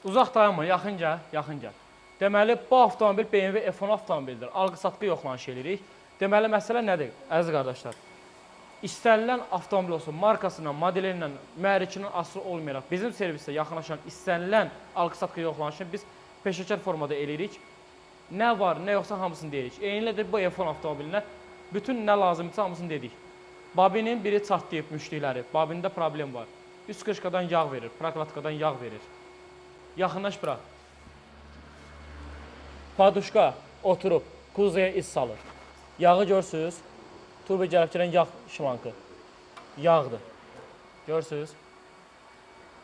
Uzaq dayanma, yaxın gəl, yaxın gəl. Deməli, bu avtomobil BMW F10 avtomobildir. Alqı-satqı yoxlanış edirik. Deməli, məsələ nədir, əziz qardaşlar? İstənilən avtomobil olsun, markasından, modelindən, mühərrikindən asılı olmayaraq bizim servisdə yaxınlaşan istənilən alqı-satqı yoxlanışını biz peşəkar formada eləyirik. Nə var, nə yoxsa hamısını deyirik. Eynilə də bu F10 avtomobilinə bütün nə lazımdırsa hamısını dedik. Babinin biri çatlayıb müştükləri, babində problem var. Üst qışqadan yağ verir, proklatkadan yağ verir. Yaxınlaş bura. Paduşka oturub, kuzaya iz salır. Yağı görsünüz, turbo gəlib gələn yağ şımankı. Yağdır. Görsünüz.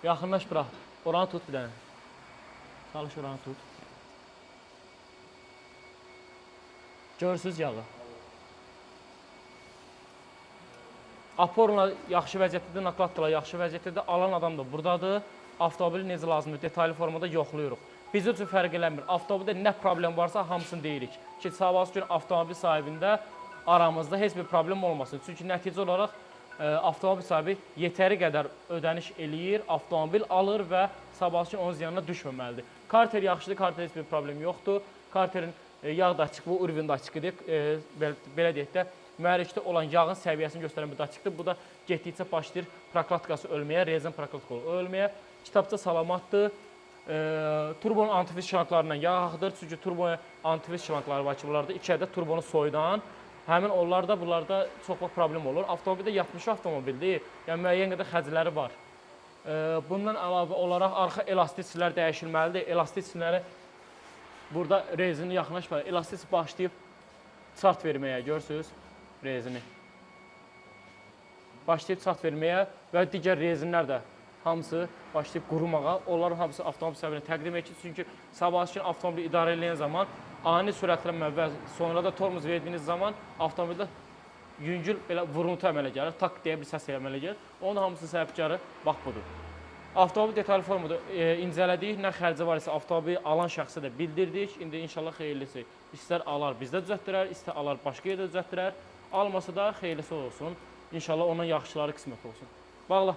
Yaxınlaş bura. Oranı tut bir dənə. Çalış oranı tut. Görsünüz yağı. Aporla yaxşı vəziyyətlidir, nakladla yaxşı vəziyyətlidir. Alan adam da buradadır. Avtomobili necə lazımdır, detaylı formada yoxlayırıq. Biz üçün fərq eləmir. Avtomobildə nə problem varsa hamısını deyirik. Ki, sabahsı gün avtomobil sahibində aramızda heç bir problem olmasın. Çünki nəticə olaraq avtomobil sahibi yetəri qədər ödəniş eləyir, avtomobil alır və sabahsı gün onun ziyanına düşməməlidir. Karter yaxşıdır, karter heç bir problem yoxdur. Karterin yağ da açıq, bu ürvin də açıq edir. Belə deyək də, mühərrikdə olan yağın səviyyəsini göstərən bir daçıqdır. Bu da getdikcə başlayır prokladkası ölməyə, rezin prokladkası ölməyə. Kitabça salamatdır. Turbonun antifriz şlanklarından yağ axıdır. Çünki turboya antifriz şlankları var ki, bunlarda 2 ədəd turbonu soyudan. Həmin onlarda, bunlarda çox problem olur. Avtomobildə yatmış avtomobildir. Yəni müəyyən qədər xərcləri var. Bundan əlavə olaraq arxa elastikçilər dəyişilməlidir. Elastikçiləri burada rezini yaxınlaşmır. Elastik başlayıb çat verməyə, görürsünüz rezini. Başlayıb çat verməyə və digər rezinlər də hamısı başlayıb qurumağa. Onların hamısı avtomobil sahibinə təqdim edir. Çünki sabahsı gün avtomobili idarə edən zaman ani sürətlənmə və sonra da tormuz verdiyiniz zaman avtomobildə yüngül belə vuruntu əmələ gəlir. Tak deyə bir səs əmələ gəlir. Onun hamısının səbəbkarı bax budur. Avtomobil detaylı formada incələdik. Nə xərci var isə avtomobili alan şəxsə də bildirdik. İndi inşallah xeyirlisi. İstər alar bizdə düzəltdirər, istər alar başqa yerdə düzəltdirər. Almasa da xeyirlisi olsun. İnşallah onun yaxşıları qismət olsun. Bağla.